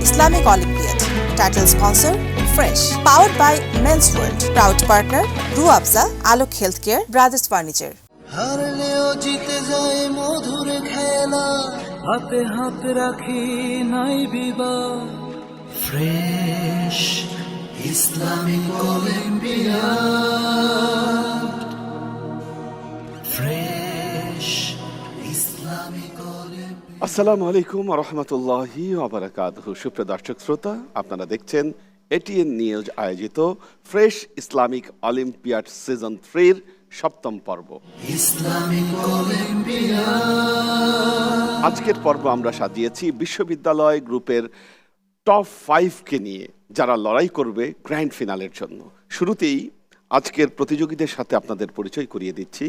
Islamic Olympiad. Title sponsor, Fresh. Powered by Men's World. Proud partner, Ruabza, Alok Healthcare, Brothers Furniture. হারলেও জিতে যায় মধুর খেলা, হাতে হাত রাখি নাই বিবাদ। Fresh Islamic Olympiad, Fresh Islamic olympiad. আসসালামু আলাইকুম ওয়া রাহমাতুল্লাহি ওয়া বারাকাতুহু। সুপ্রিয় দর্শক শ্রোতা, আপনারা দেখছেন এটিএন নিউজ আয়োজিত ফ্রেশ ইসলামিক অলিম্পিয়াড সিজন 3 এর সপ্তম পর্ব। ইসলামিক অলিম্পিয়াড আজকের পর্ব আমরা সাজিয়েছি বিশ্ববিদ্যালয় গ্রুপের টপ 5কে নিয়ে, যারা লড়াই করবে গ্র্যান্ড ফিনালের জন্য। শুরুতেই আজকের প্রতিযোগীদের সাথে আপনাদের পরিচয় করিয়ে দিচ্ছি।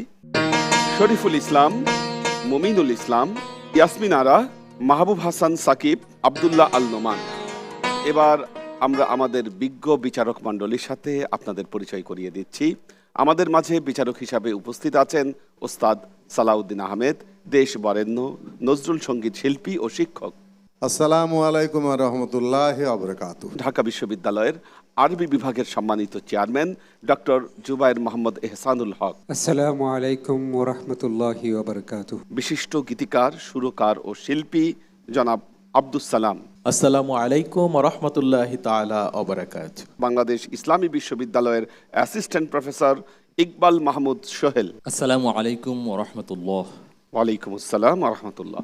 শরীফুল ইসলাম, মুমিনুল ইসলাম, ইয়াসমিন আরা, মাহবুব হাসান সাকিব, আব্দুল্লাহ আল নোমান। এবার আমরা আমাদের বিজ্ঞ বিচারক মণ্ডলীর সাথে আপনাদের পরিচয় করিয়ে দিচ্ছি। আমাদের মাঝে বিচারক হিসাবে উপস্থিত আছেন ওস্তাদ সালাউদ্দিন আহমেদ, দেশ বরেণ্য নজরুল সঙ্গীত শিল্পী ও শিক্ষক। আসসালামু আলাইকুম ওয়া রাহমাতুল্লাহি ওয়া বারাকাতুহু। ঢাকা বিশ্ববিদ্যালয়ের আরবি বিভাগের সম্মানিত চেয়ারম্যান ডক্টর জুবায়ের মোহাম্মদ এহসানুল হক। আসসালামু আলাইকুম ওয়া রাহমাতুল্লাহি ওয়া বারাকাতুহু। বিশিষ্ট গীতিকার, সুরকার ও শিল্পী জনাব আব্দুস সালাম। আসসালামু আলাইকুম ওয়া রাহমাতুল্লাহি তাআলা ওয়া বারাকাতুহু। বাংলাদেশ ইসলামী বিশ্ববিদ্যালয়ের অ্যাসিস্ট্যান্ট প্রফেসর ইকবাল মাহমুদ সোহেল। আসসালামু আলাইকুম ওয়া রাহমাতুল্লাহ। ওয়ালাইকুম আসসালাম ওয়া রাহমাতুল্লাহ।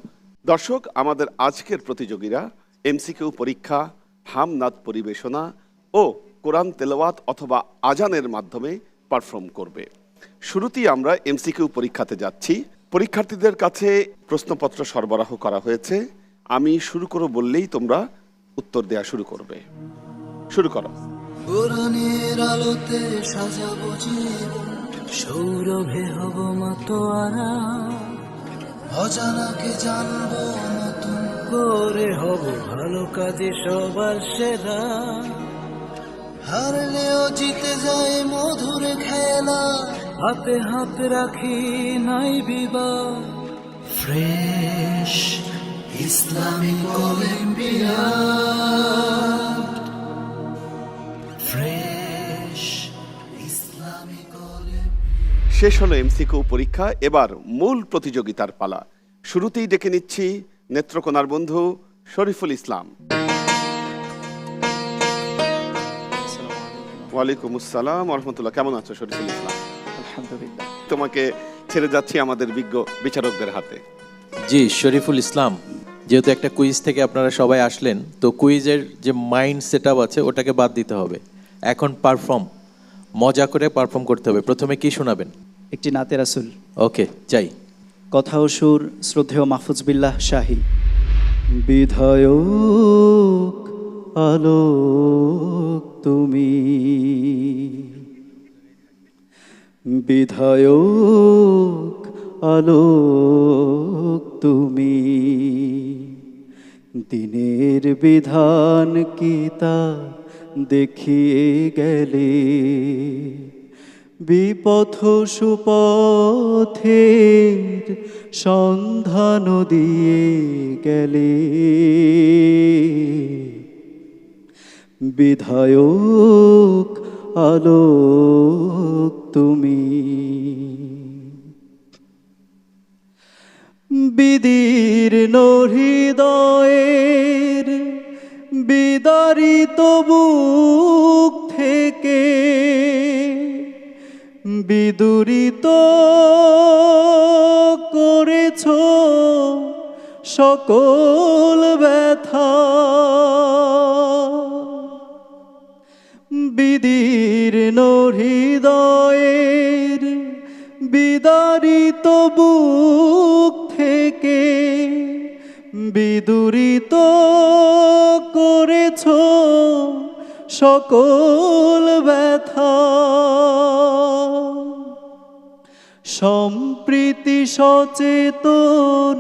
দর্শক, আমাদের আজকের প্রতিযোগীরা এমসিকিউ পরীক্ষা, হামনাদ পরিবেশনা ও কোরআন তেলাওয়াত অথবা আজানের মাধ্যমে পারফর্ম করবে। শুরুতেই আমরা এমসিকিউ পরীক্ষাতে যাচ্ছি। পরীক্ষার্থীদের কাছে প্রশ্নপত্র সরবরাহ করা হয়েছে। আমি শুরু করব বললেই তোমরা উত্তর দেয়া শুরু করবে। শুরু করো। কোরআনের আলোতে সাজাবো জীবন, সৌরভে হব মাতোয়ারা, অজানাকে জানবো নতুন করে, হব ভালো কাজে সবার সেরা। হারলেও জিতে যায় মধুর খেলা, হাতে হাত রাখি নাই বিবাদ। Fresh Islamic Olympiad, Fresh Islamic olympiad. শেষ হলো এমসিকিউ পরীক্ষা। এবার মূল প্রতিযোগিতার পালা। শুরুতেই ডেকে নিচ্ছি নেত্রকোনার বন্ধু শরীফুল ইসলাম। ওয়ালাইকুম আসসালাম ওয়া রাহমাতুল্লাহ। কেমন আছো শরীফুল ইসলাম? আলহামদুলিল্লাহ। তোমাকে ছেড়ে যাচ্ছি আমাদের বিজ্ঞ বিচারকদের হাতে। জি, শরীফুল ইসলাম, যেহেতু একটা কুইজ থেকে আপনারা সবাই আসলেন, তো কুইজের যে মাইন্ড সেটআপ আছে ওটাকে বাদ দিতে হবে। এখন পারফর্ম, মজা করে পারফর্ম করতে হবে। প্রথমে কি শোনাবেন? একটি নাতে রাসূল। ওকে, যাই। কথা ও সুর শ্রদ্ধেয় মাহফুজ বিল্লাহ শাহী। বিধায়ক আলোক তুমি, বিধায়ক আলোক তুমি, দিনের বিধান কি তা দেখিয়ে গেলে, বিপথ সুপথের সন্ধান দিয়ে গেলে, বিধায়ক আলোক তুমি। বিদীর্ণ হৃদয়ের বিদারিত বুক থেকে বিদুরিত করেছ সকল ব্যথা, বিদীর্ণ হৃদয়ের বিদারিত বুক থেকে বিদুরিত করেছ সকল ব্যথা। সম্প্রীতি সচেতন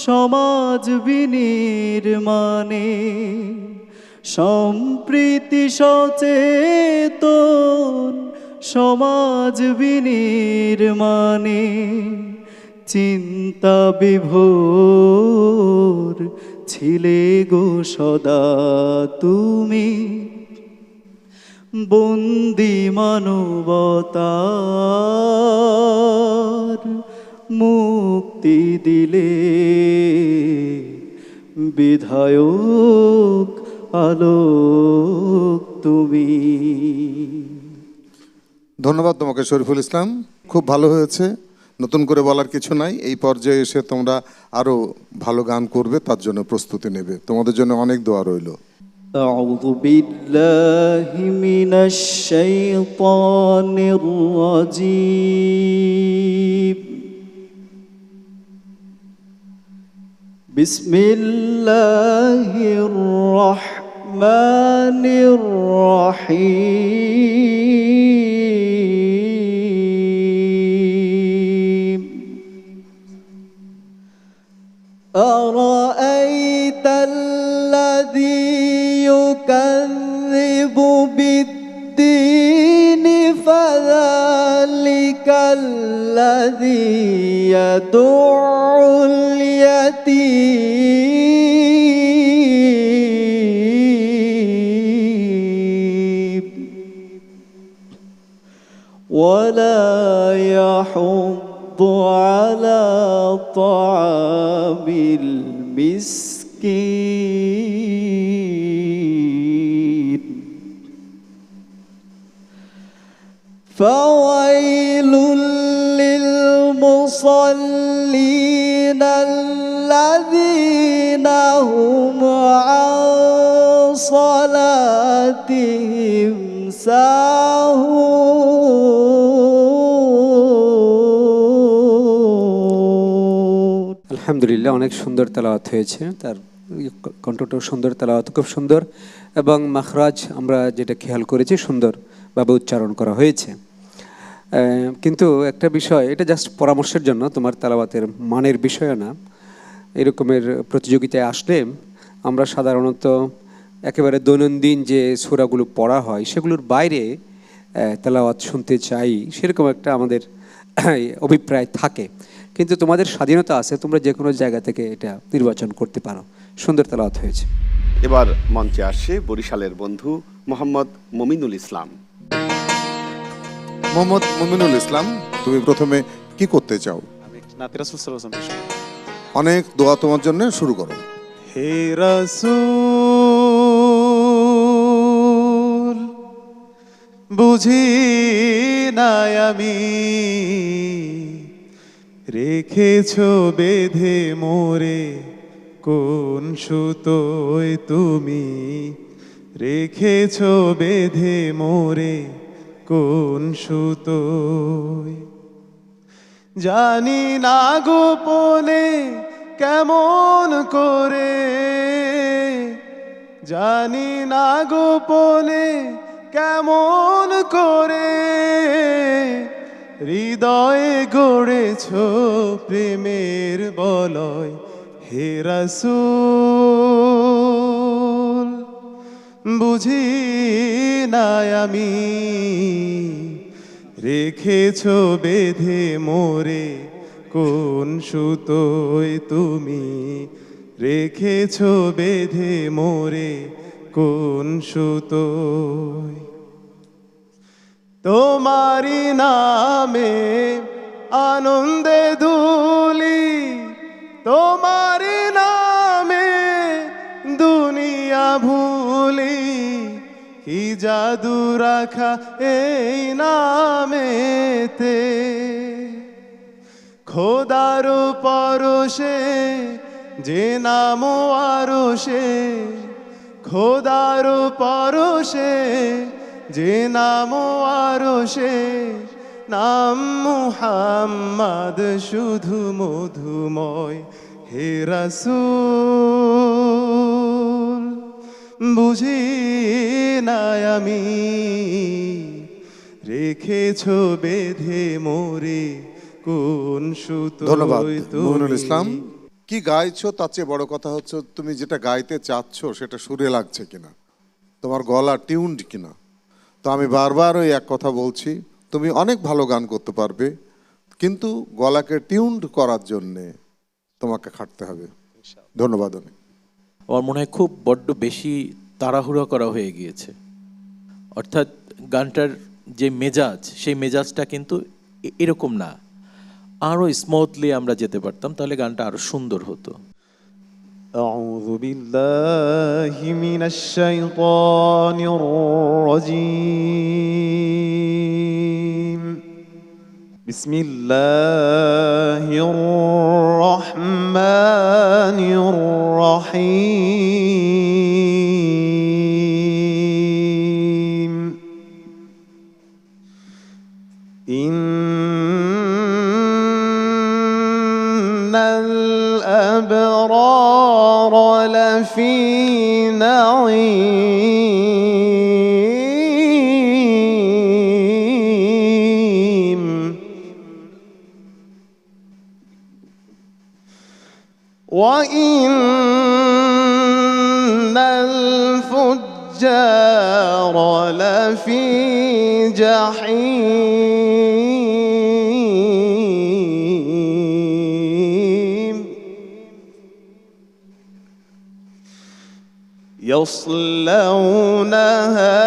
সমাজ বিনির্মাণে, সম্প্রীতি সচেতন সমাজ বিনির্মাণে, চিন্তা বিভোর ছিলে গো সদা তুমি বন্দি মানবতার মুক্তি দিলে বিধায়ক আলোক তুমি। ধন্যবাদ তোমাকে শরীফুল ইসলাম, খুব ভালো হয়েছে, নতুন করে বলার কিছু নাই। এই পর্যায়ে এসে তোমরা আরো ভালো গান করবে, তার জন্য প্রস্তুতি নেবে। তোমাদের জন্য অনেক দোয়া রইল। أعوذ بالله من الشيطان الرجيم بسم الله الرحمن الرحيم أرأيت الذي يكذب بالدين فذلك الذي يدع اليتيم ولا يحض على طعام المسكين فويل للمصلين الذين هم عن صلاتهم ساهون। আলহামদুলিল্লাহ, অনেক সুন্দর তেলাওয়াত হয়েছে, তার কণ্ঠটাও সুন্দর, তেলাওয়াত খুব সুন্দর, এবং মাখরাজ আমরা যেটা খেয়াল করেছি সুন্দরভাবে উচ্চারণ করা হয়েছে। কিন্তু একটা বিষয়, এটা জাস্ট পরামর্শের জন্য, তোমার তেলাওয়াতের মানের বিষয় না। এরকমের প্রতিযোগিতায় আসলে আমরা সাধারণত একেবারে দৈনন্দিন যে সূরাগুলো পড়া হয় সেগুলোর বাইরে তেলাওয়াত শুনতে চাই, সেরকম একটা আমাদের অভিপ্রায় থাকে। কিন্তু তোমাদের স্বাধীনতা আছে, তোমরা যে কোনো জায়গা থেকে এটা নির্বাচন করতে পারো। সুন্দর তেলাওয়াত হয়েছে। এবার মঞ্চে আসছে বরিশালের বন্ধু মোহাম্মদ মুমিনুল ইসলাম। মোহাম্মদ মুমিনুল ইসলাম, তুমি প্রথমে কি করতে চাও? অনেক দোয়া তোমার জন্য, শুরু করো। হে রাসূল বুঝি নাই আমি রেখেছো বেঁধে মোরে কোন সুতোয় তুমি, রেখেছো বেঁধে মোরে কোন সুতোয়। জানি না গোপনে কেমন করে, জানি না গোপনে কেমন করে হৃদয়ে গড়েছ প্রেমের বলয়। হে রাসূল বুঝি নাই আমি রেখেছো বেঁধে মোরে কোন সুতোয় তুমি, রেখেছো বেঁধে মোরে কোন সুতোয়। তোমারি নামে আনন্দে দুলি, তোমারি নামে দুনিয়া ভুলি, কি জাদু রাখা এই নামেতে। খোদার পরশে যে নাম আরশে, খোদার পরশে যে নাম আরশে, নাম মুহাম্মদ শুধু মধুময়। হে রাসূল বুঝি নাই আমি রেখেছো বেঁধে মোরে কোন সুতোয়। ধন্যবাদ মুমিনুল ইসলাম। কি গাইছো তার চেয়ে বড় কথা হচ্ছে তুমি যেটা গাইতে চাচ্ছ সেটা সুরে লাগছে কিনা, তোমার গলা টিউনড কিনা। তো আমি বারবার ওই এক কথা বলছি, তুমি অনেক ভালো গান করতে পারবে, কিন্তু গলাকে টিউনড করার জন্যে তোমাকে খাটতে হবে। ধন্যবাদ অনেক। আমার মনে হয় খুব বড্ড বেশি তাড়াহুড়ো করা হয়ে গিয়েছে। অর্থাৎ গানটার যে মেজাজ, সেই মেজাজটা কিন্তু এরকম না। আরও স্মুথলি আমরা যেতে পারতাম, তাহলে গানটা আরও সুন্দর হতো। أعوذ بالله من الشيطان الرجيم بسم الله الرحمن الرحيم إن الأبرار لفي نعيم وإن الفجار لفي جحيم يصلونها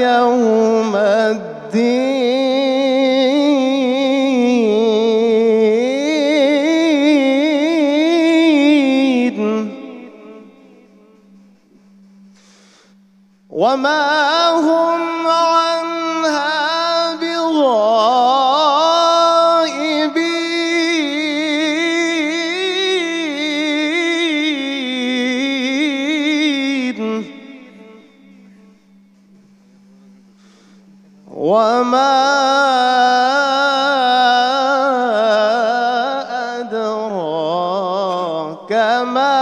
يوم الدين وما هم عنها بغائبين وما أدراك ما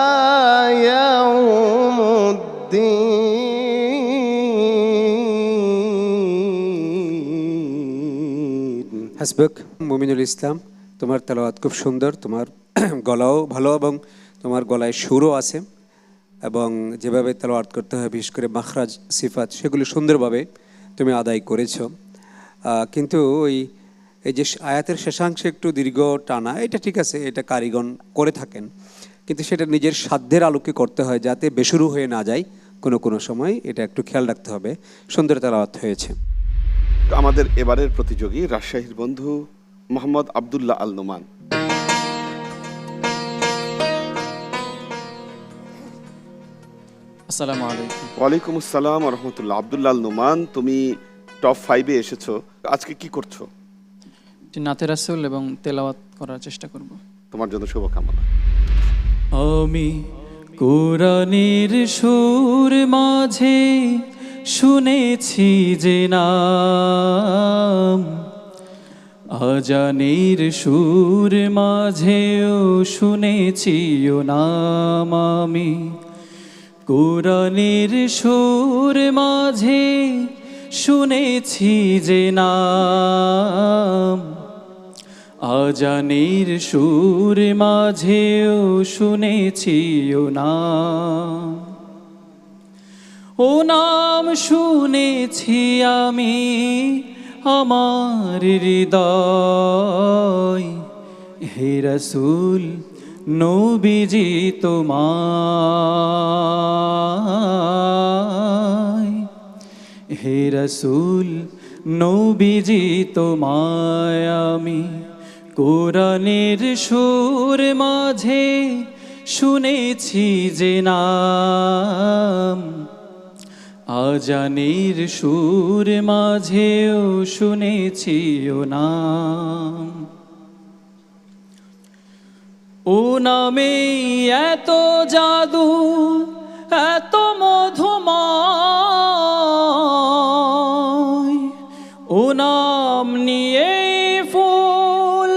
يوم الدين হাসবুক। মুমিনুল ইসলাম, তোমার তেলাওয়াত খুব সুন্দর, তোমার গলাও ভালো এবং তোমার গলায় সুরও আছে, এবং যেভাবে তেলাওয়াত করতে হয় বিশেষ করে মাখরাজ সিফাত সেগুলো সুন্দরভাবে তুমি আদায় করেছো। কিন্তু এই যে আয়াতের শেষাংশে একটু দীর্ঘ টানা, এটা ঠিক আছে, এটা কারিগণ করে থাকেন, কিন্তু সেটা নিজের সাধ্যের আলোকে করতে হয় যাতে বেসুরু হয়ে না যায় কোনো সময়, এটা একটু খেয়াল রাখতে হবে। সুন্দর তেলাওয়াত হয়েছে। আমাদের এবারের প্রতিযোগী রাজশাহীর বন্ধু মোহাম্মদ আব্দুল্লাহ আল নোমান। আসসালামু আলাইকুম। ওয়ালাইকুম আসসালাম ওয়া রাহমাতুল্লাহ। আব্দুল্লাহ আল নোমান, তুমি টপ 5-এ এসেছো, আজকে কি করছো? নাতে রাসূল এবং তেলাওয়াত করার চেষ্টা করব। তোমার জন্য শুভকামনা। আমি কোরআনের সুর মাঝে শুনেছি যে নাম, আজানের সুর মাঝেও শুনেছি ও নাম। আমি কোরআনের সুর মাঝে শুনেছি যে নাম, আজানের সুর মাঝেও শুনেছি ও নাম। ও নাম শুনেছি আমি আমার হৃদয়, হে রাসূল নবীজি তোমায়, হে রাসূল নবীজি তোমায়। আমি কোরআনের সুর মাঝে শুনেছি যে নাম, আজানের সুর মাঝেও শুনেছি ও নাম। ও নামে এত জাদু এত মধুময়, ও নাম নিয়ে ফুল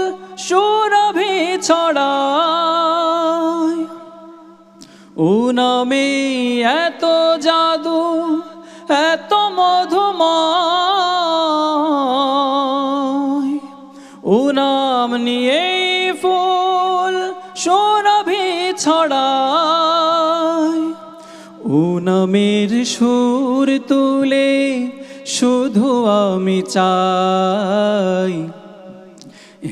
সুরভি ছড়ায়। ও নামে এত জাদু এত মধুময়, ও নাম নিয়ে ফুল সুরভি ছড়ায়। ও নামের সুর তুলে শুধু আমি চাই,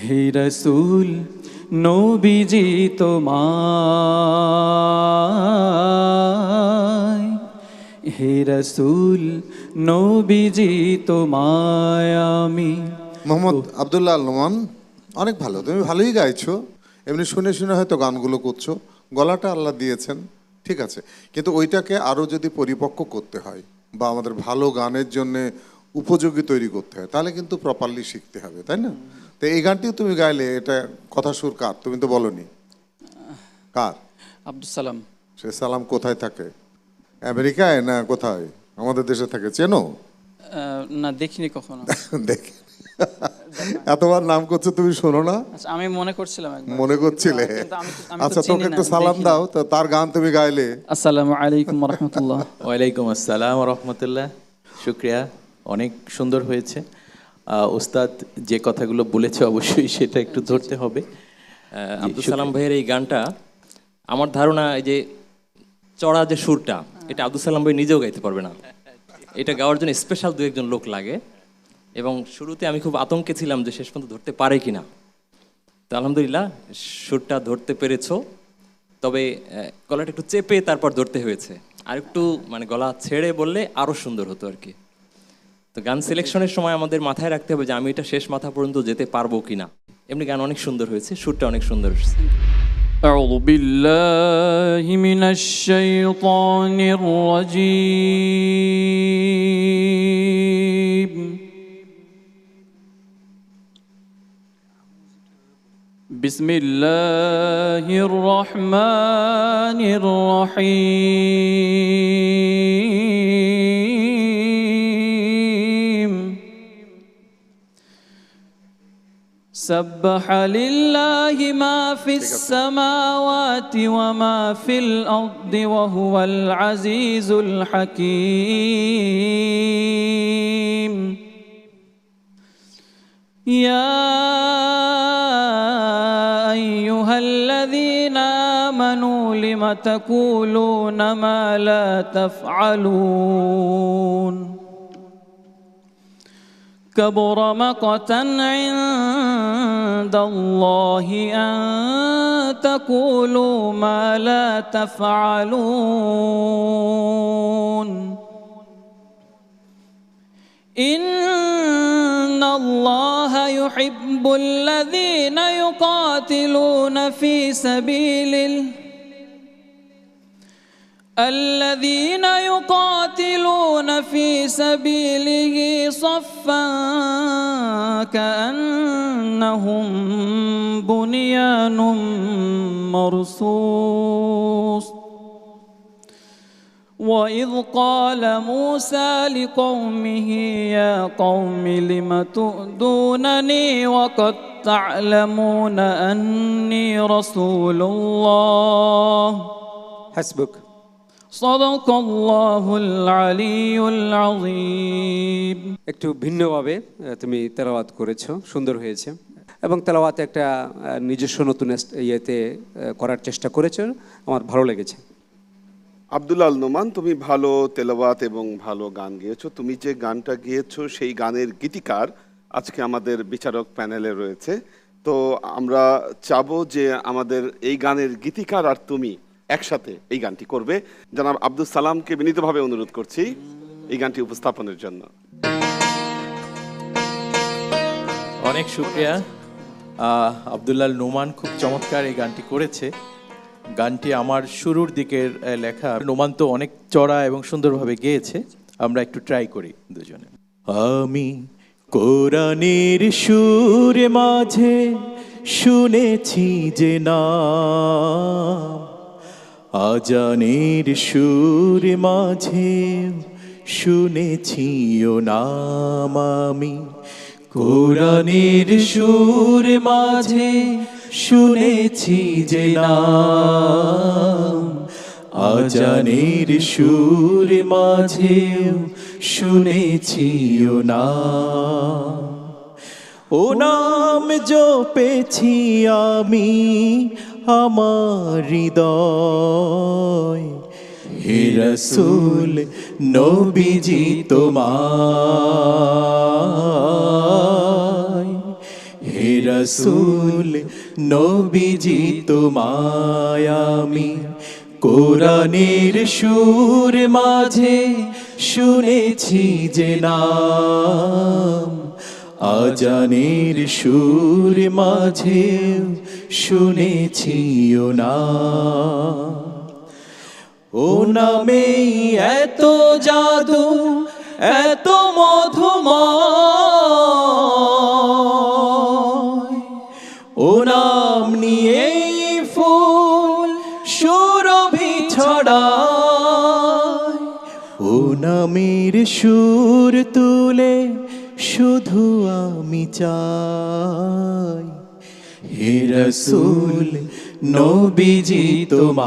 হে রাসূল নবীজি তোমায়, হে রাসূল নবীজি তোমায় আমি। মোহাম্মদ আব্দুল্লাহ আল নোমান, অনেক ভালো, তুমি ভালোই গাইছো। এমনি শুনে শুনে হয়তো গানগুলো করছো, গলাটা আল্লাহ দিয়েছেন, ঠিক আছে। কিন্তু ওইটাকে আরও যদি পরিপক্ক করতে হয় বা আমাদের ভালো গানের জন্য উপযোগী তৈরি করতে হয়, তাহলে কিন্তু প্রপারলি শিখতে হবে, তাই না? তো এই গানটিও তুমি গাইলে, এটা কথা সুর কার? তুমি তো বলনি কার। আব্দুল সালাম। সে সালাম কোথায় থাকে? আমেরিকায় না কোথায়? আমাদের দেশে থাকে, চেনো? না, দেখিনি কখনো। দেখি এতবার নাম করছো, তুমি শোনো না? আচ্ছা, আমি মনে করছিলাম একবার। মনে করছিলে? কিন্তু আমি তো আচ্ছা, চিনি তোকে একটু না, সালাম দেখি দাও, তো তার গান তুমি গাইলে। আসসালামু আলাইকুম ওয়া রাহমাতুল্লাহ। ওয়ালাইকুম আসসালাম রহমতুল্লাহ। শুক্রিয়া, অনেক সুন্দর হয়েছে। ওস্তাদ যে কথাগুলো বলেছে অবশ্যই সেটা একটু ধরতে হবে। আব্দুল সালাম ভাইয়ের এই গানটা আমার ধারণা, এই যে চড়া যে সুরটা, এটা আব্দুল সালাম ভাই নিজেও গাইতে পারবে না। এটা গাওয়ার জন্য স্পেশাল দু একজন লোক লাগে। এবং শুরুতে আমি খুব আতঙ্কে ছিলাম যে শেষ পর্যন্ত ধরতে পারে কিনা। তো আলহামদুলিল্লাহ সুরটা ধরতে পেরেছো, তবে গলাটা একটু চেপে তারপর ধরতে হয়েছে। আর একটু মানে গলা ছেড়ে বললে আরও সুন্দর হতো আর কি। তো গান সিলেকশনের সময় আমাদের মাথায় রাখতে হবে যে আমি এটা শেষ মাথা পর্যন্ত যেতে পারবো কিনা। এমনি গান অনেক সুন্দর হয়েছে, সুরটা অনেক সুন্দর হয়েছে। أعوذ بالله من الشيطان الرجيم. بسم الله الرحمن الرحيم. سبح لله ما في السماوات وما في الأرض وهو العزيز الحكيم. يا أيها الذين آمنوا لم تقولون ما لا تفعلون. كبر مقتا عند الله أن تقولوا ما لا تفعلون. إن الله يحب الذين يقاتلون في سبيله الذين يقاتلون في سبيله صفا كأنهم بنيان مرصوص. وإذ قال موسى لقومه يا قوم لم تؤذونني وقد تعلمون أني رسول الله. হাসবুক। صدق الله العلي العظيم. একটু ভিন্নভাবে তুমি তেলাওয়াত করেছো, সুন্দর হয়েছে। এবং তেলাওয়াতে একটা নিজস্ব নতুন ইয়েতে করার চেষ্টা করেছো, আমার ভালো লেগেছে। আব্দুল্লাহ আল নোমান, তুমি ভালো তেলাওয়াত এবং ভালো গান গেয়েছো। তুমি যে গানটা গেয়েছো সেই গানের গীতিকার আজকে আমাদের বিচারক প্যানেলে রয়েছে। তো আমরা চাবো যে আমাদের এই গানের গীতিকার আর তুমি একসাথে এই গানটি করবে। জনাব আব্দুল সালামকে বিনীতভাবে অনুরোধ করছি এই গানটি উপস্থাপনের জন্য। অনেক শুক্রিয়া। আব্দুল্লাহ নোমান খুব চমৎকার এই গানটি করেছে। গানটি আমার শুরুর দিকের লেখা। নোমান তো অনেক চড়া এবং সুন্দরভাবে গেয়েছে। আমরা একটু ট্রাই করি দুজনে। আমি কোরআনের সুর মাঝে শুনেছি যে নাম, আজানের সুর মাঝে শুনেছি ও নাম। আমি কোরআনের সুর মাঝে শুনেছি যে নাম, আজানের সুর মাঝে শুনেছি ও নাম। ও নাম জপেছি আমি আমার হৃদয়, হে রাসূল নবীজি তোমায়, হে রাসূল নবীজি তোমায় আমি কোরআনের সুর মাঝে শুনেছি যে নাম, আজানের সুর মাঝে শুনেছি ও নাম। ও নামেই এত জাদু, এত মধুময়, ও নাম নিয়েই ফুল সুরভি ছড়ায়। ও নামের সুর তুলে শুধু আমি চাই, হে রাসূল নবীজি তোমায়,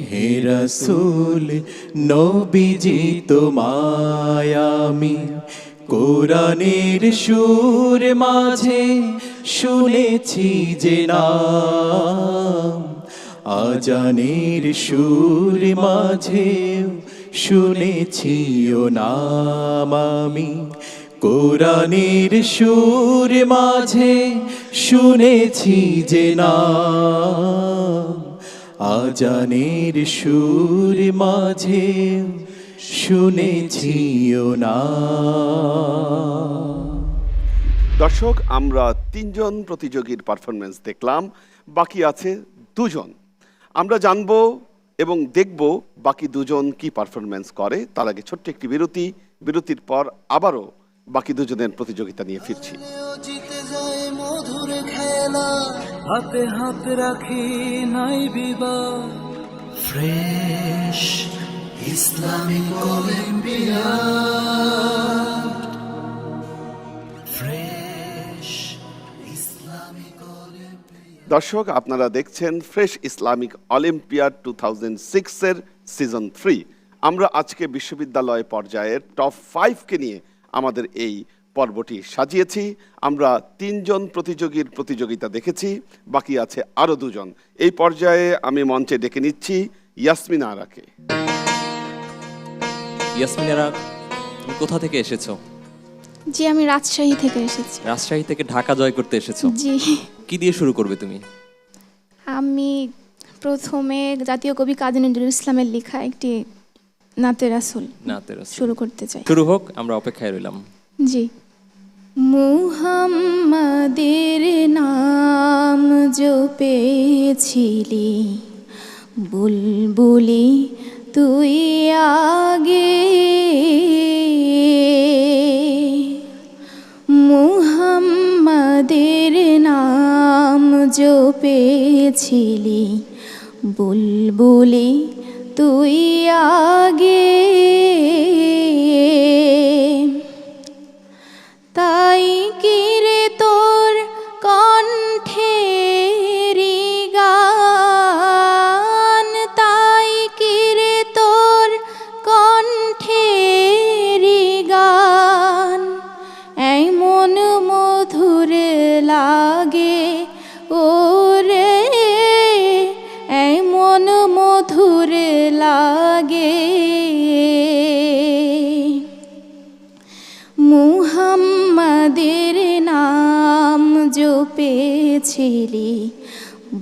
হে রাসূল নবীজি তোমায় আমি কোরআনের সুর মাঝে শুনেছি যে নাম, আজানের সুর মাঝে শুনেছি ও নাম। আমি কোরআনের সুর মাঝে শুনেছি যে নাম, আজানের সুর মাঝে শুনেছি ও নাম। দর্শক, আমরা 3 জন প্রতিযোগীর পারফরমেন্স দেখলাম, বাকি আছে 2 জন। আমরা জানবো এবং দেখব বাকি 2 জন কি পারফরমেন্স করে। তার আগে ছোট্ট একটি বিরতি, বিরতির পর আবারও বাকি 2 জনের প্রতিযোগিতা নিয়ে ফিরছি। জিতে যায় মধুর খেলা, হাতে হাত রাখি নাই বিবাদ। Fresh Islamic Olympiad, Fresh Islamic olympiad. দর্শক, আপনারা দেখছেন ফ্রেশ ইসলামিক অলিম্পিয়াড 2006 এর সিজন 3। আমরা আজকে বিশ্ববিদ্যালয় পর্যায়ের টপ 5কে নিয়ে আমাদের এই পর্বটি সাজিয়েছি। আমরা 3 জন প্রতিযোগীর প্রতিযোগিতা দেখেছি, বাকি আছে আরও 2 জন। এই পর্যায়ে আমি মঞ্চে ডেকে নিচ্ছি ইয়াসমিনা আরাকে। ইয়াসমিন আরা, তুমি কোথা থেকে এসেছো? জি, আমি রাজশাহী থেকে এসেছি। রাজশাহী থেকে ঢাকা জয় করতে এসেছো? জি। কি দিয়ে শুরু করবে তুমি? আমি প্রথমে জাতীয় কবি কাজী নজরুল ইসলামের লেখা একটি নাতে রাসূল শুরু করতে চাই। শুরু হোক, আমরা অপেক্ষায় রইলাম। জি। মুহাম্মাদের নাম জপেছিলি, বুলবুলি তুই আগে, মুহাম্মাদের নাম জপেছিলি, বুলবুলি তুই আগে, তাই কি রে তোর কণ্ঠের গান, তাই কি রে তোর কণ্ঠের গান, এমন মধুর লাগে ওরে, এমন মধুর লাগে, মুহাম্মাদের নাম জপেছিলি,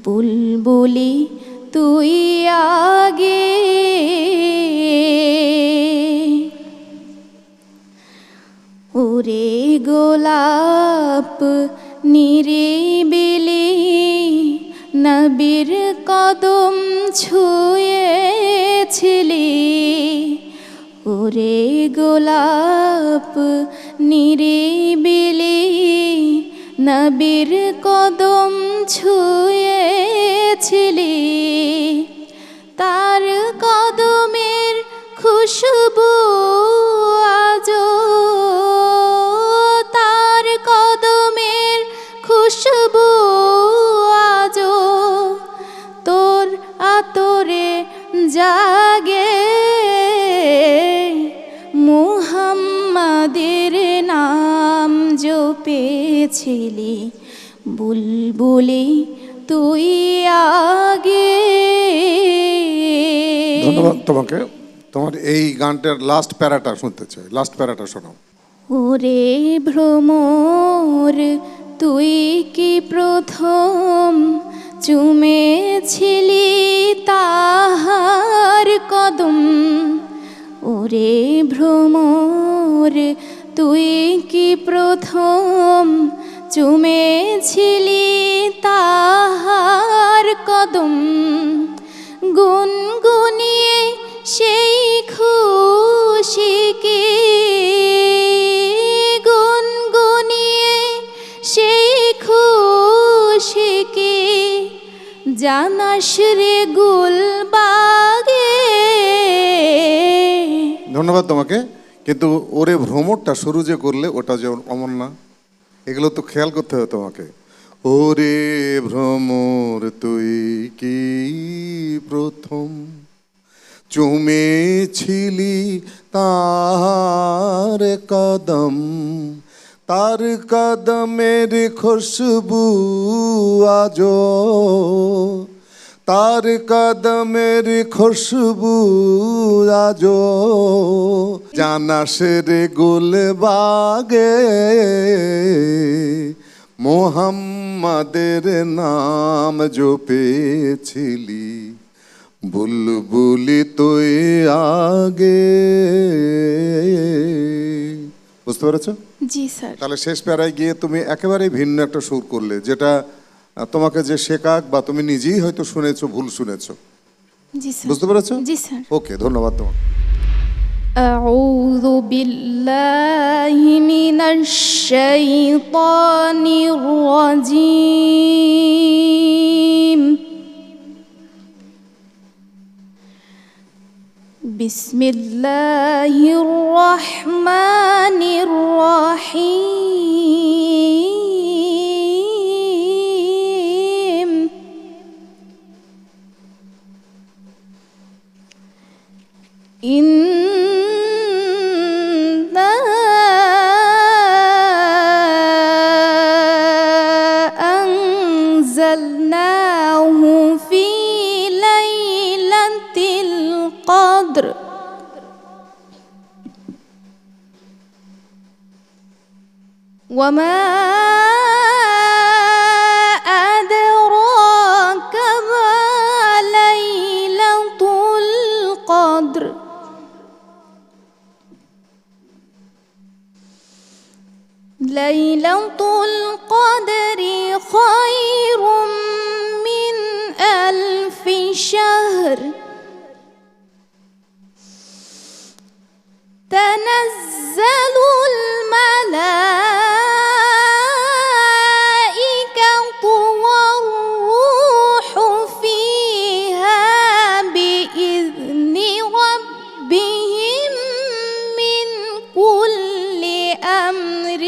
বুলবুলি তুই আগে, ওরে গোলাপ নিরিবিলি নবীর কদম ছুঁয়েছিলি, ওরে গোলাপ নিরিবিলি নবীর কদম ছুঁয়েছিলি, তার কদমের খুশবু আজো, তার কদমের খুশবু আজো তোর আতরে জাগে, মুহাম্মাদের নাম জপেছিলি, বুলবুলি তুই আগে। ধন্যবাদ তোমাকে। তোমার এই গানটার লাস্ট প্যারাটা শুনতে চাই, লাস্ট প্যারাটা শোনাও। ওরে ভ্রমর তুই কি প্রথম চুমেছিলি তাহার কদম, ওরে ভ্রমর তুই কি প্রথম চুমেছিলি তাহার কদম, গুনগুনিয়ে সেই খুশিকে, গুনগুনিয়ে সেই খুশিকে জানাস রে গুলবাগে। ধন্যবাদ তোমাকে। কিন্তু ওরে ভ্রমরটা শুরু যে করলে ওটা যে অমন না, এগুলো তো খেয়াল করতে হবে তোমাকে। ওরে ভ্রমর তুই কি প্রথম চুমেছিলি তার কদম, তার কদমের খুশবু আজো, তার কদমের খুশবু আজো জানাস রে গুলবাগে, মোহাম্মদের নাম জপেছিলি বুলবুলি তুই আগে। বুঝতে পেরেছ? জি স্যার। তাহলে শেষ প্যারায় গিয়ে তুমি একেবারেই ভিন্ন একটা সুর করলে, যেটা তোমাকে যে শেখাক বা তুমি নিজেই হয়তো শুনেছো, ভুল শুনেছো। জি স্যার। বুঝতে পেরেছো? জি স্যার। ওকে, ধন্যবাদ তোমাকে। أعوذ بالله من الشيطان الرجيم. بسم الله الرحمن الرحيم. إنا أنزلناه في ليلة القدر وما أدراك ما ليلة القدر ليلة القدر خير من 1000 شهر تنزل الملائكة والروح فيها بإذن ربهم من كل أمر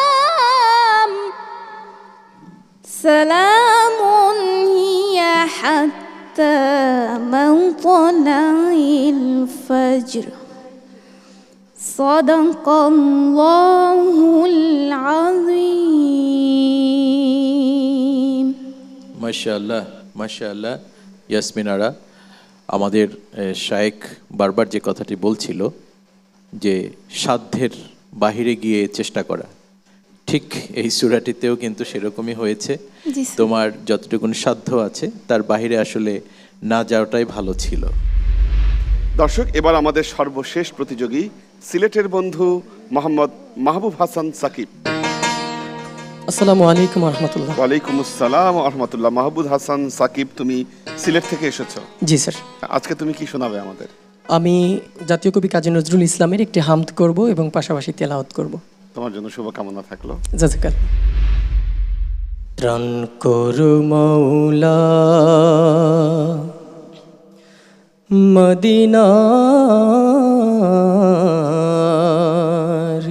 سلام سلام هي حتى مطلع الفجر صدق الله العظيم. মাশাআল্লাহ, মাশাআল্লাহ। ইয়াসমিনারা, আমাদের শায়েখ বারবার যে কথাটি বলছিল যে সাধ্যের বাহিরে গিয়ে চেষ্টা করা, ঠিক এই সূরাটিতেও কিন্তু সেরকমই হয়েছে। তোমার যতটুকুন সাধ্য আছে তার বাহিরে আসলে না যাওয়াটাই ভালো ছিল। দর্শক, এবার আমাদের সর্বশেষ প্রতিযোগী সিলেটের বন্ধু মোহাম্মদ মাহবুব হাসান সাকিব। আসসালামু আলাইকুম রহমতুল্লাহ। ওয়ালাইকুম আসসালাম রহমতুল্লাহ। মাহবুব হাসান সাকিব, তুমি সিলেট থেকে এসেছো? জি স্যার। আজকে তুমি কি শোনাবে আমাদের? আমি জাতীয় কবি কাজী নজরুল ইসলামের একটি হামদ করব এবং পাশাপাশি তেলাওয়াত করব। তোমার জন্য শুভকামনা থাকলো। জাযাকাল। ত্রাণ করু মাওলা মদিনার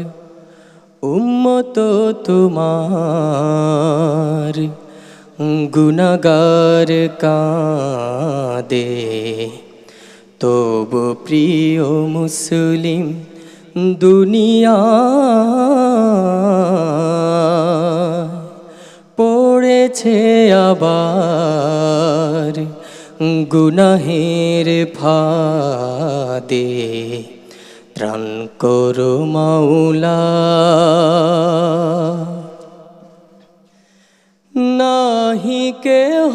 উম্মত তোমার গুনাহগার কাঁদে, তবু প্রিয় মুসলিম দুনিয়া পড়েছে আবার গুনাহের ফাঁদে ত্রাণ করো মাওলা নাহি কেহ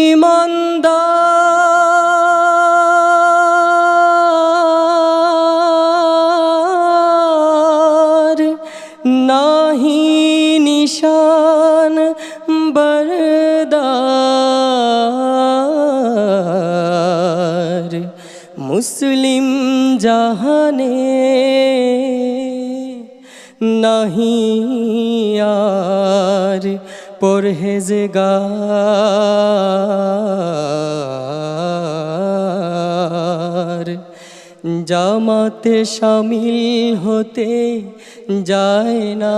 ইমানদার নাহি নিশান বরদার মুসলিম জাহানে নাহি আর পরহেজগার জামাতে শামিল হতে যায় না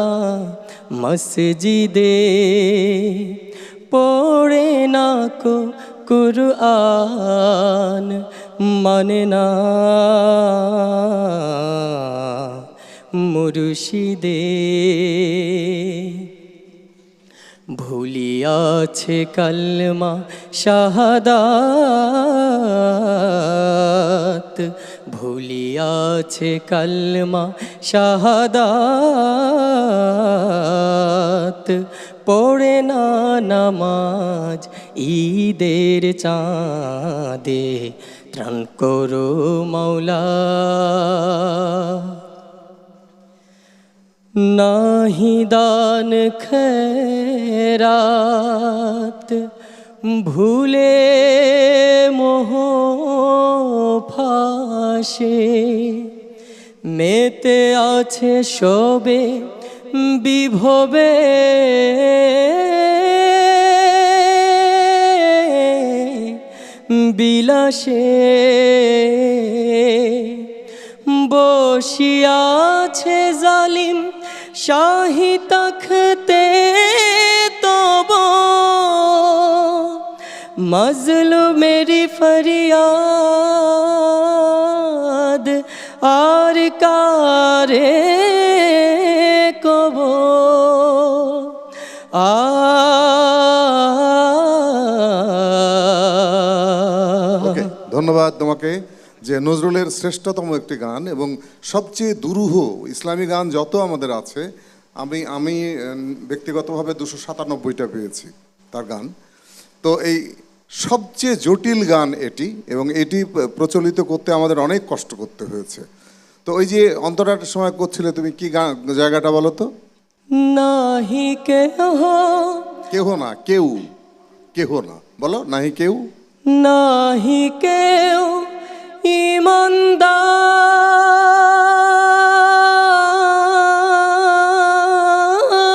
মসজিদে পড়ে না কো কুরআন মানে না মুর্শিদে ভুলিয়াছে কালমা শাহাদাত ভুলিয়াছে কালমা শাহাদাত পড়ে না নামাজ ঈদের চাঁদে ত্রাণ করো মাওলা নাহি দান খেরাত ভুলে মোহ ফাঁসে মেতে আছে সবে বিভবে বিলাসে বসিয়াছে জালিম শাহী তখতে তব মজলুমেরি ফরিয়াদ আর কারে কব ধন্যবাদ তোমাকে যে নজরুলের শ্রেষ্ঠতম একটি গান এবং সবচেয়ে দুরূহ ইসলামী গান যত আমাদের আছে আমি ব্যক্তিগতভাবে 297টা পেয়েছি তার গান। তো এই সবচেয়ে জটিল গান এটি এবং এটি প্রচলিত করতে আমাদের অনেক কষ্ট করতে হয়েছে। তো ওই যে অন্তরাটার সময় করছিলে তুমি কি গান জায়গাটা বলো তো? নাহি কেহ কেহ না কেউ কেহ না বলো নাহি কেউ নাহি কেউ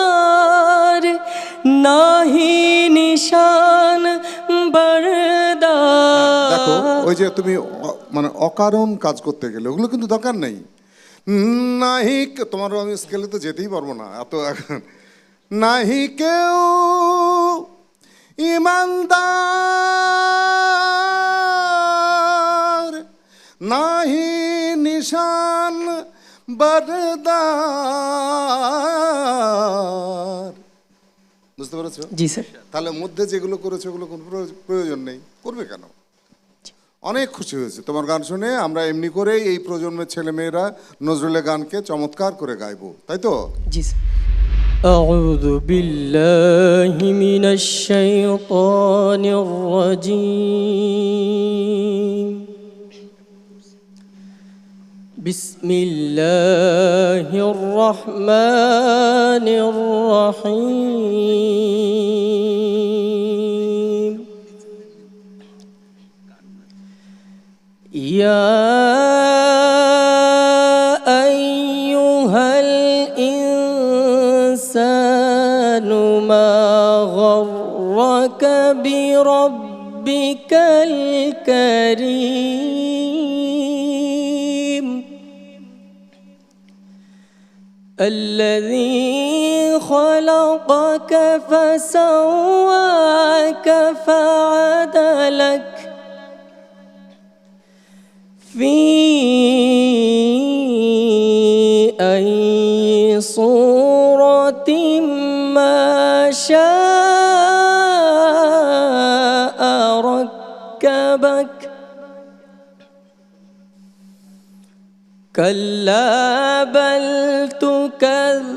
ইমানদার নাহি নিশান বরদার। দেখো ওই যে তুমি মানে অকারণ কাজ করতে গেলে ওগুলো কিন্তু দরকার নেই। নাহি তোমার আমি স্কেলে তো যেতেই পারবো না এত। নাহি কেউ ইমানদার নাহি নিশান বরদার। বুঝতে পেরেছো? জি স্যার। তাহলে মধ্যে যেগুলো করেছে ওগুলো কোনো প্রয়োজন নেই, করবে কেন? অনেক খুশি হয়েছে তোমার গান শুনে। আমরা এমনি করেই এই প্রজন্মের ছেলেমেয়েরা নজরুলের গানকে চমৎকার করে গাইবো, তাই তো? জি স্যার। أعوذ بالله من الشيطان الرجيم بسم الله الرحمن الرحيم يا أيها الإنسان ما غرك بربك الكريم الذي خلقك فسواك فعدلك في أي صورة ما شاء كلا بل تكذبون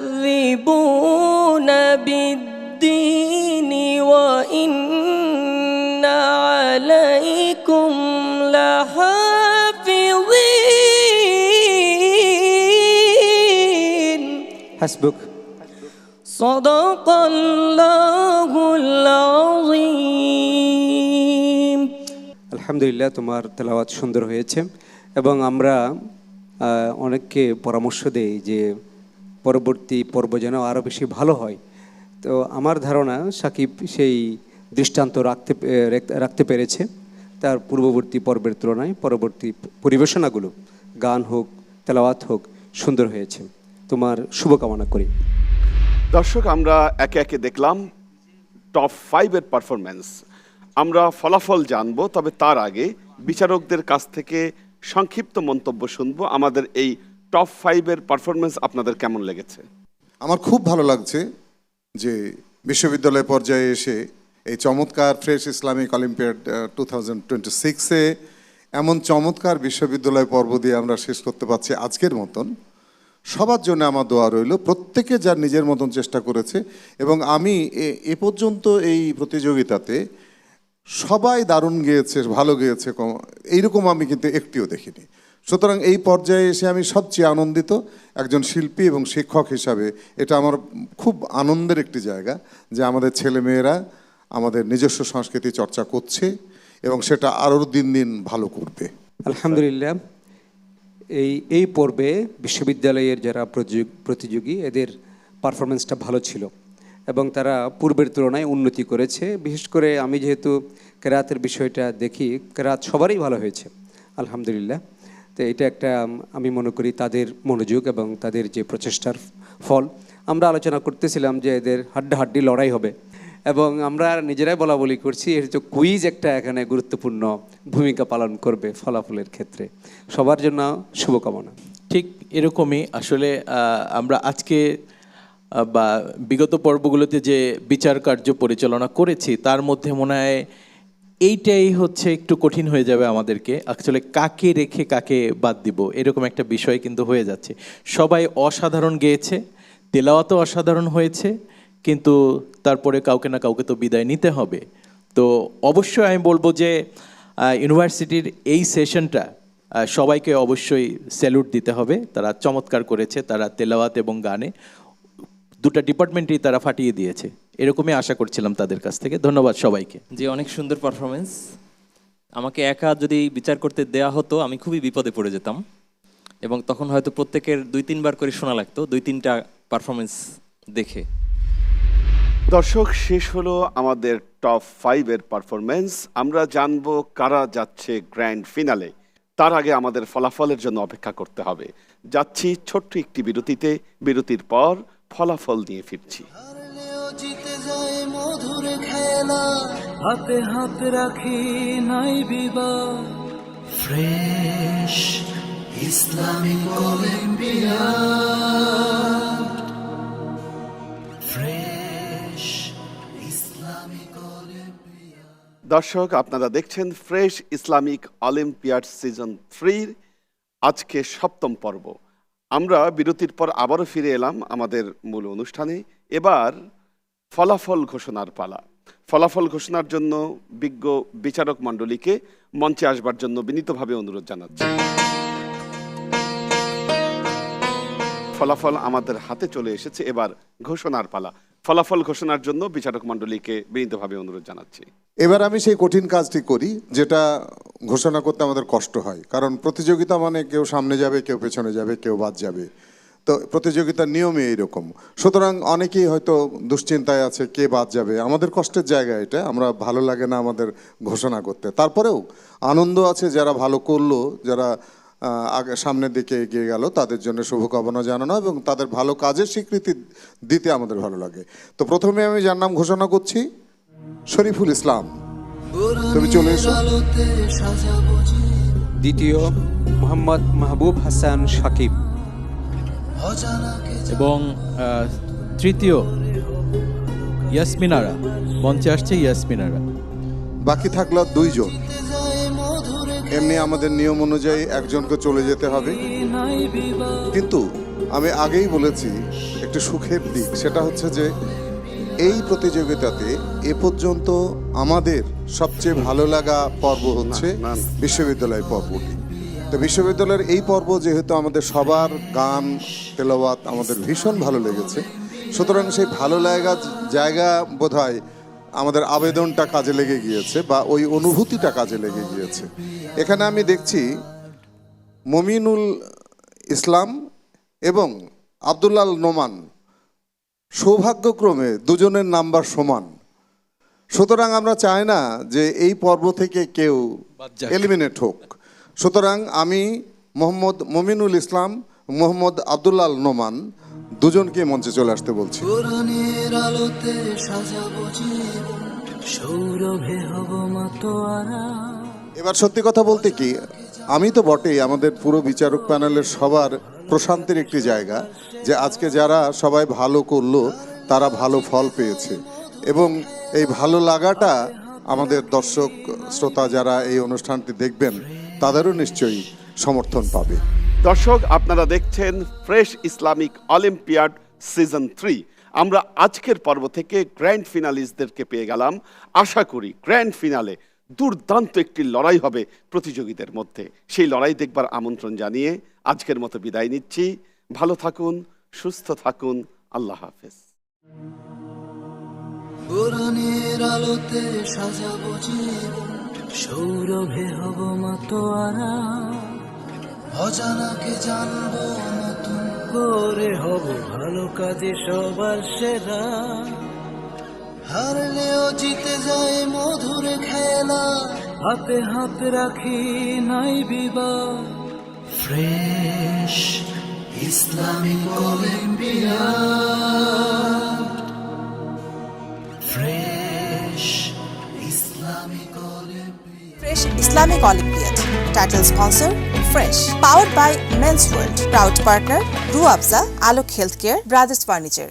بالدين وإن عليكم لحافظين হাসবুক। صدق الله العظيم। আলহামদুলিল্লাহ, তোমার তেলাওয়াত সুন্দর হয়েছে এবং আমরা অনেককে পরামর্শ দেই যে পরবর্তী পর্ব যেন আরও বেশি ভালো হয়। তো আমার ধারণা সাকিব সেই দৃষ্টান্ত রাখতে পেরেছে তার পূর্ববর্তী পর্বের তুলনায়। পরবর্তী পরিবেশনাগুলো গান হোক তেলাওয়াত হোক সুন্দর হয়েছে। তোমার শুভকামনা করি। দর্শক, আমরা একে একে দেখলাম টপ 5-এর পারফরমেন্স। আমরা ফলাফল জানবো, তবে তার আগে বিচারকদের কাছ থেকে সংক্ষিপ্ত মন্তব্য শুনবো। আমাদের এই টপ 5-এর পারফরমেন্স আপনাদের কেমন লেগেছে? আমার খুব ভালো লাগছে যে বিশ্ববিদ্যালয় পর্যায়ে এসে এই চমৎকার ফ্রেশ ইসলামিক অলিম্পিয়াড 2026-এ এমন চমৎকার বিশ্ববিদ্যালয় পর্ব দিয়ে আমরা শেষ করতে পারছি আজকের মতন। সবার জন্য আমার দোয়া রইল, প্রত্যেকে যার নিজের মতন চেষ্টা করেছে। এবং আমি এ পর্যন্ত এই প্রতিযোগিতাতে সবাই দারুণ গেয়েছে, ভালো গেয়েছে, এইরকম আমি কিন্তু একটিও দেখিনি। সুতরাং এই পর্যায়ে এসে আমি সবচেয়ে আনন্দিত একজন শিল্পী এবং শিক্ষক হিসাবে। এটা আমার খুব আনন্দের একটি জায়গা যে আমাদের ছেলেমেয়েরা আমাদের নিজস্ব সংস্কৃতি চর্চা করছে এবং সেটা আরও দিন দিন ভালো করবে। আলহামদুলিল্লাহ, এই পর্বে বিশ্ববিদ্যালয়ের যারা প্রতিযোগী এদের পারফরমেন্সটা ভালো ছিল এবং তারা পূর্বের তুলনায় উন্নতি করেছে। বিশেষ করে আমি যেহেতু কেরাতের বিষয়টা দেখি, কেরাত সবারই ভালো হয়েছে আলহামদুলিল্লাহ। তো এটা একটা আমি মনে করি তাদের মনোযোগ এবং তাদের যে প্রচেষ্টার ফল। আমরা আলোচনা করতেছিলাম যে এদের হাড্ডাহাড্ডি লড়াই হবে এবং আমরা নিজেরাই বলা বলি করছি এর তো কুইজ একটা এখানে গুরুত্বপূর্ণ ভূমিকা পালন করবে ফলাফলের ক্ষেত্রে। সবার জন্য শুভকামনা। ঠিক এরকমই আসলে আমরা আজকে বা বিগত পর্বগুলোতে যে বিচার কার্য পরিচালনা করেছি তার মধ্যে মনে হয় এইটাই হচ্ছে একটু কঠিন হয়ে যাবে আমাদেরকে। আসলে কাকে রেখে কাকে বাদ দিব এরকম একটা বিষয় কিন্তু হয়ে যাচ্ছে। সবাই অসাধারণ গেয়েছে, তেলাওয়াতও অসাধারণ হয়েছে, কিন্তু তারপরে কাউকে না কাউকে তো বিদায় নিতে হবে। তো অবশ্যই আমি বলবো যে ইউনিভার্সিটির এই সেশনটা সবাইকে অবশ্যই স্যালুট দিতে হবে। তারা চমৎকার করেছে, তারা তেলাওয়াত এবং গানে দুটো ডিপার্টমেন্টই তারা ফাটিয়ে দিয়েছে। এরকমই আশা করছিলাম তাদের কাছ থেকে। ধন্যবাদ সবাইকে। যে অনেক সুন্দর পারফরমেন্স। আমাকে একা যদি বিচার করতে দেয়া হতো আমি খুবই বিপদে পড়ে যেতাম এবং তখন হয়তো প্রত্যেকের 2-3 বার করে শোনা লাগতো 2-3টা পারফরমেন্স দেখে। দর্শক, শেষ হলো আমাদের টপ 5-এর পারফরমেন্স। আমরা জানবো কারা যাচ্ছে গ্র্যান্ড ফিনালে। তার আগে আমাদের ফলাফলের জন্য অপেক্ষা করতে হবে। যাচ্ছি ছোট্ট একটি বিরতিতে। বিরতির পর ফলাফল নিয়ে ফিরছি। মধুর খেলা হাতে হাত রাখি নাই বিবাদ Fresh Islamic Olympiad Fresh Islamic olympiad. দর্শক, আপনারা দেখছেন ফ্রেশ ইসলামিক অলিম্পিয়াড সিজন 3 আজকে 7ম পর্ব। আমরা বিরতির পর আবারও ফিরে এলাম আমাদের মূল অনুষ্ঠানে। এবার ফলাফল ঘোষণার পালা। ফলাফল ঘোষণার জন্য বিজ্ঞ বিচারক মণ্ডলীকে মঞ্চে আসবার জন্য বিনীতভাবে অনুরোধ জানাচ্ছি। ফলাফল আমাদের হাতে চলে এসেছে, এবার ঘোষণার পালা। ফলাফল ঘোষণার জন্য বিচারক মণ্ডলীকে বিনীতভাবে অনুরোধ জানাচ্ছি। এবার আমি সেই কঠিন কাজটি করি যেটা ঘোষণা করতে আমাদের কষ্ট হয়, কারণ প্রতিযোগিতা মানে কেউ সামনে যাবে, কেউ পেছনে যাবে, কেউ বাদ যাবে। তো প্রতিযোগিতার নিয়মে এইরকম। সুতরাং অনেকেই হয়তো দুশ্চিন্তায় আছে কে বাদ যাবে। আমাদের কষ্টের জায়গা এটা, আমরা ভালো লাগে না আমাদের ঘোষণা করতে। তারপরেও আনন্দ আছে যারা ভালো করলো, যারা আগে সামনের দিকে এগিয়ে গেল, তাদের জন্য শুভকামনা জানানো এবং তাদের ভালো কাজের স্বীকৃতি দিতে আমাদের ভালো লাগে। তো প্রথমে আমি যার নাম ঘোষণা করছি শরীফুল ইসলাম, তুমি চলে এসো। দ্বিতীয় মোহাম্মদ মাহবুব হাসান সাকিব এবং তৃতীয় ইয়াসমিনারা। মঞ্চে আসছে ইয়াসমিনারা। বাকি থাকলো 2 জন। এমনি আমাদের নিয়ম অনুযায়ী একজনকে চলে যেতে হবে, কিন্তু আমি আগেই বলেছি একটি সুখের দিক, সেটা হচ্ছে যে এই প্রতিযোগিতাতে এ পর্যন্ত আমাদের সবচেয়ে ভালো লাগা পর্ব হচ্ছে বিশ্ববিদ্যালয় পর্বটি। তো বিশ্ববিদ্যালয়ের এই পর্ব যেহেতু আমাদের সবার গান তেলাওয়াত আমাদের ভীষণ ভালো লেগেছে, সুতরাং সেই ভালো জায়গা বোধহয় আমাদের আবেদনটা কাজে লেগে গিয়েছে বা ওই অনুভূতিটা কাজে লেগে গিয়েছে। এখানে আমি দেখছি মমিনুল ইসলাম এবং আব্দুল্লাহ নোমান সৌভাগ্যক্রমে দুজনের নাম্বার সমান, সুতরাং আমরা চাই না যে এই পর্ব থেকে কেউ এলিমিনেট হোক। সুতরাং আমি মোহাম্মদ মমিনুল ইসলাম, মোহাম্মদ আব্দুল্লাহ নোমান দুজনকে মঞ্চে চলে আসতে বলছি। কোরআনের আলোতে সাজাবো জীবন, সৌরভে হব মাতোয়ারা। এবার সত্যি কথা বলতে কি, আমি তো বটেই, আমাদের পুরো বিচারক প্যানেলের সবার প্রশান্তির একটি জায়গা যে আজকে যারা সবাই ভালো করলো তারা ভালো ফল পেয়েছে, এবং এই ভালো লাগাটা আমাদের দর্শক শ্রোতা যারা এই অনুষ্ঠানটি দেখবেন তাদেরও নিশ্চয়ই সমর্থন পাবে। দর্শক, আপনারা দেখছেন ফ্রেশ ইসলামিক অলিম্পিয়াড সিজন 3। আমরা আজকের পর্ব থেকে গ্র্যান্ড ফিনালিস্টদেরকে পেয়ে গেলাম। আশা করি গ্র্যান্ড ফিনালে দুর্দান্ত একটি লড়াই হবে প্রতিযোগীদের মধ্যে। সেই লড়াই দেখবার আমন্ত্রণ জানিয়ে আজকের মতো বিদায় নিচ্ছি। ভালো থাকুন, সুস্থ থাকুন, আল্লাহ হাফেজ। কোরআনের আলোতে সাজাবো জীবন, সৌরভে হব মাতোয়ারা। অজানাকে জানবো নতুন করে, হব ভালো কাজে সবার সেরা। হারলেও জিতে যায় মধুর খেলা, হাতে হাত রাখি নাই বিবাদ। Fresh Islamic Olympiad, Fresh Islamic Olympiad. Fresh Islamic Olympiad title sponsor Fresh, powered by Men's World, proud partner Rooh Afza, Alok Health Care, Brothers furniture.